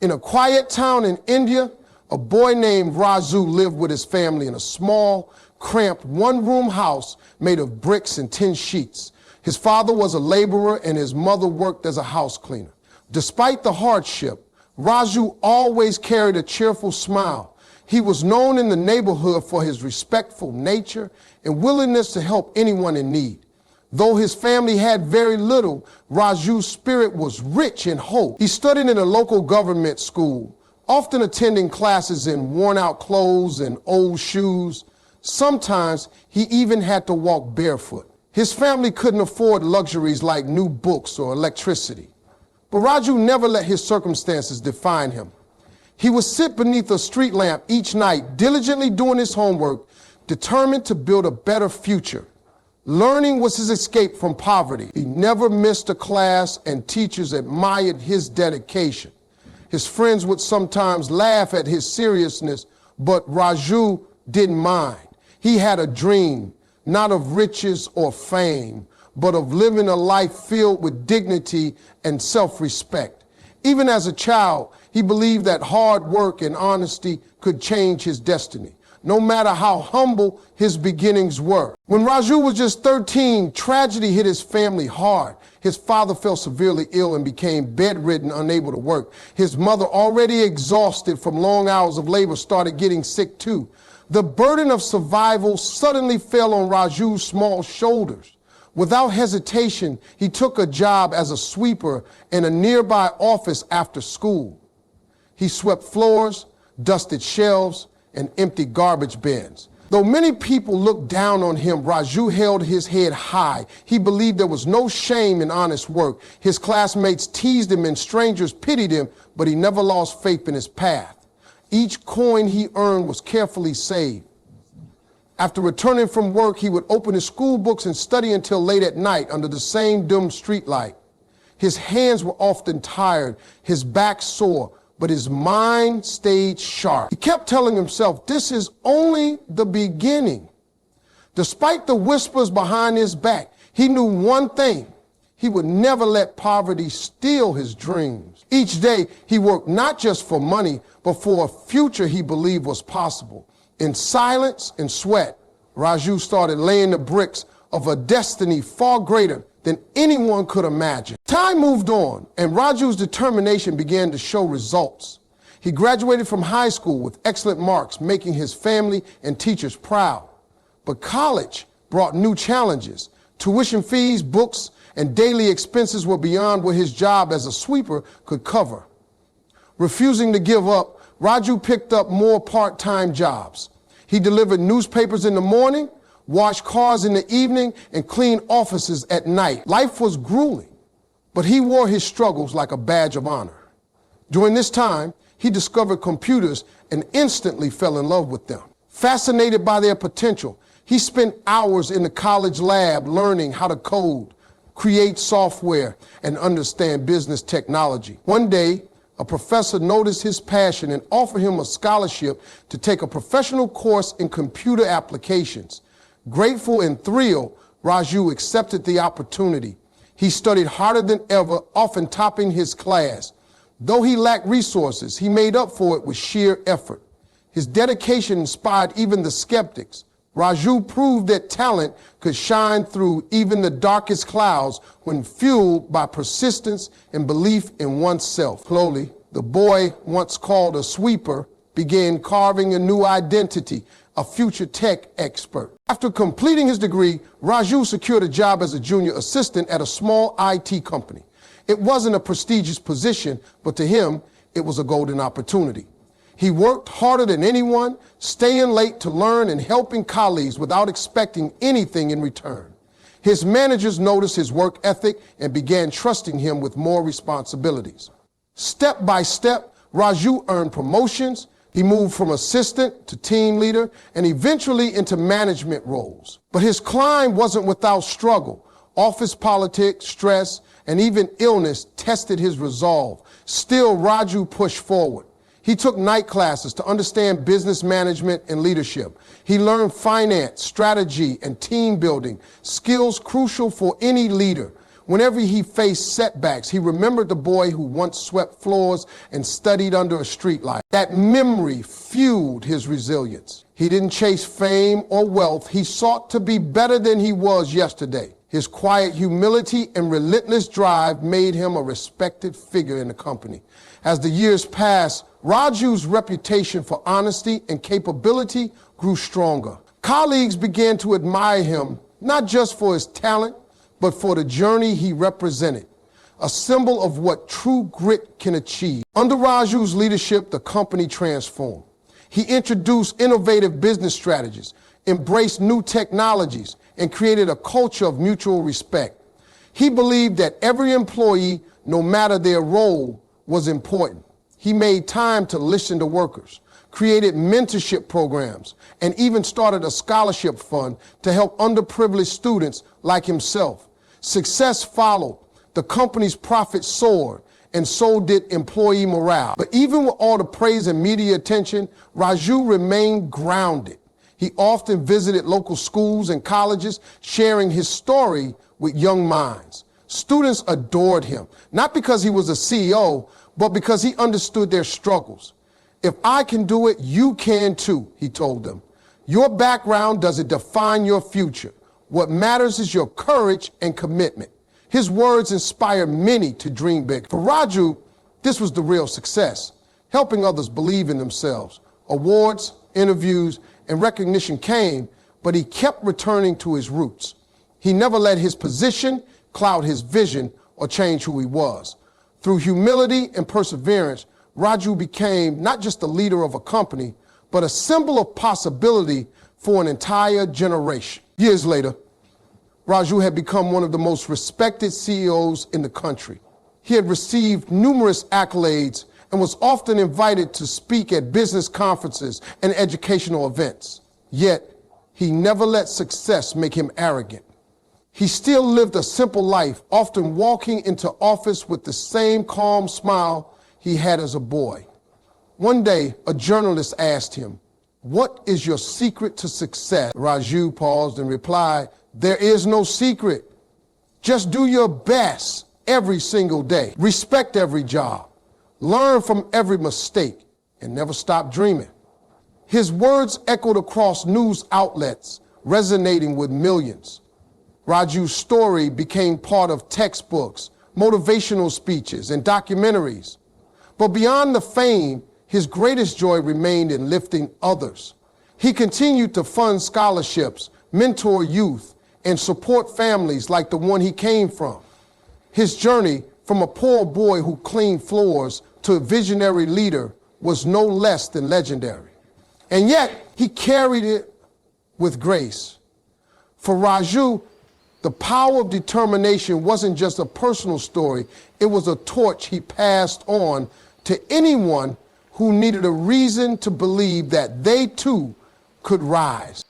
In a quiet town in India, a boy named Raju lived with his family in a small, cramped, one-room house made of bricks and tin sheets. His father was a laborer and his mother worked as a house cleaner. Despite the hardship, Raju always carried a cheerful smile. He was known in the neighborhood for his respectful nature and willingness to help anyone in need. Though his family had very little, Raju's spirit was rich in hope. He studied in a local government school, often attending classes in worn-out clothes and old shoes. Sometimes he even had to walk barefoot. His family couldn't afford luxuries like new books or electricity. But Raju never let his circumstances define him. He would sit beneath a street lamp each night, diligently doing his homework, determined to build a better future. Learning was his escape from poverty. He never missed a class, and teachers admired his dedication. His friends would sometimes laugh at his seriousness, but Raju didn't mind. He had a dream, not of riches or fame, but of living a life filled with dignity and self-respect. Even as a child, he believed that hard work and honesty could change his destiny, no matter how humble his beginnings were. When Raju was just 13, tragedy hit his family hard. His father fell severely ill and became bedridden, unable to work. His mother, already exhausted from long hours of labor, started getting sick too. The burden of survival suddenly fell on Raju's small shoulders. Without hesitation, he took a job as a sweeper in a nearby office after school. He swept floors, dusted shelves, and emptied garbage bins. Though many people looked down on him, Raju held his head high. He believed there was no shame in honest work. His classmates teased him and strangers pitied him, but he never lost faith in his path. Each coin he earned was carefully saved. After returning from work, he would open his school books and study until late at night under the same dim streetlight. His hands were often tired, his back sore, but his mind stayed sharp. He kept telling himself, this is only the beginning. Despite the whispers behind his back, he knew one thing: he would never let poverty steal his dreams. Each day, he worked not just for money, but for a future he believed was possible. In silence and sweat, Raju started laying the bricks of a destiny far greater than anyone could imagine. Time moved on, and Raju's determination began to show results. He graduated from high school with excellent marks, making his family and teachers proud. But college brought new challenges. Tuition fees, books, and daily expenses were beyond what his job as a sweeper could cover. Refusing to give up, Raju picked up more part-time jobs. He delivered newspapers in the morning, washed cars in the evening, and cleaned offices at night. Life was grueling, but he wore his struggles like a badge of honor. During this time, he discovered computers and instantly fell in love with them. Fascinated by their potential, he spent hours in the college lab learning how to code, create software, and understand business technology. One day, a professor noticed his passion and offered him a scholarship to take a professional course in computer applications. Grateful and thrilled, Raju accepted the opportunity. He studied harder than ever, often topping his class. Though he lacked resources, he made up for it with sheer effort. His dedication inspired even the skeptics. Raju proved that talent could shine through even the darkest clouds when fueled by persistence and belief in oneself. Slowly, the boy once called a sweeper began carving a new identity, a future tech expert. After completing his degree, Raju secured a job as a junior assistant at a small IT company. It wasn't a prestigious position, but to him, it was a golden opportunity. He worked harder than anyone, staying late to learn and helping colleagues without expecting anything in return. His managers noticed his work ethic and began trusting him with more responsibilities. Step by step, Raju earned promotions. He moved from assistant to team leader and eventually into management roles. But his climb wasn't without struggle. Office politics, stress, and even illness tested his resolve. Still, Raju pushed forward. He took night classes to understand business management and leadership. He learned finance, strategy, and team building, skills crucial for any leader. Whenever he faced setbacks, he remembered the boy who once swept floors and studied under a streetlight. That memory fueled his resilience. He didn't chase fame or wealth. He sought to be better than he was yesterday. His quiet humility and relentless drive made him a respected figure in the company. As the years passed, Raju's reputation for honesty and capability grew stronger. Colleagues began to admire him, not just for his talent, but for the journey he represented, a symbol of what true grit can achieve. Under Raju's leadership, the company transformed. He introduced innovative business strategies, embraced new technologies, and created a culture of mutual respect. He believed that every employee, no matter their role, was important. He made time to listen to workers, created mentorship programs, and even started a scholarship fund to help underprivileged students like himself. Success followed. The company's profits soared, and so did employee morale. But even with all the praise and media attention, Raju remained grounded. He often visited local schools and colleges, sharing his story with young minds. Students adored him, not because he was a CEO, but because he understood their struggles. If I can do it, you can too, he told them. Your background doesn't define your future. What matters is your courage and commitment. His words inspire many to dream big. For Raju, this was the real success, helping others believe in themselves. Awards, interviews, and recognition came, but he kept returning to his roots. He never let his position cloud his vision or change who he was. Through humility and perseverance, Raju became not just the leader of a company, but a symbol of possibility for an entire generation. Years later, Raju had become one of the most respected CEOs in the country. He had received numerous accolades and was often invited to speak at business conferences and educational events. Yet, he never let success make him arrogant. He still lived a simple life, often walking into office with the same calm smile he had as a boy. One day, a journalist asked him, "What is your secret to success?" Raju paused and replied, "There is no secret. Just do your best every single day. Respect every job. Learn from every mistake and never stop dreaming." His words echoed across news outlets, resonating with millions. Raju's story became part of textbooks, motivational speeches, and documentaries. But beyond the fame, his greatest joy remained in lifting others. He continued to fund scholarships, mentor youth, and support families like the one he came from. His journey from a poor boy who cleaned floors to a visionary leader was no less than legendary. And yet, he carried it with grace. For Raju, the power of determination wasn't just a personal story, it was a torch he passed on to anyone who needed a reason to believe that they too could rise.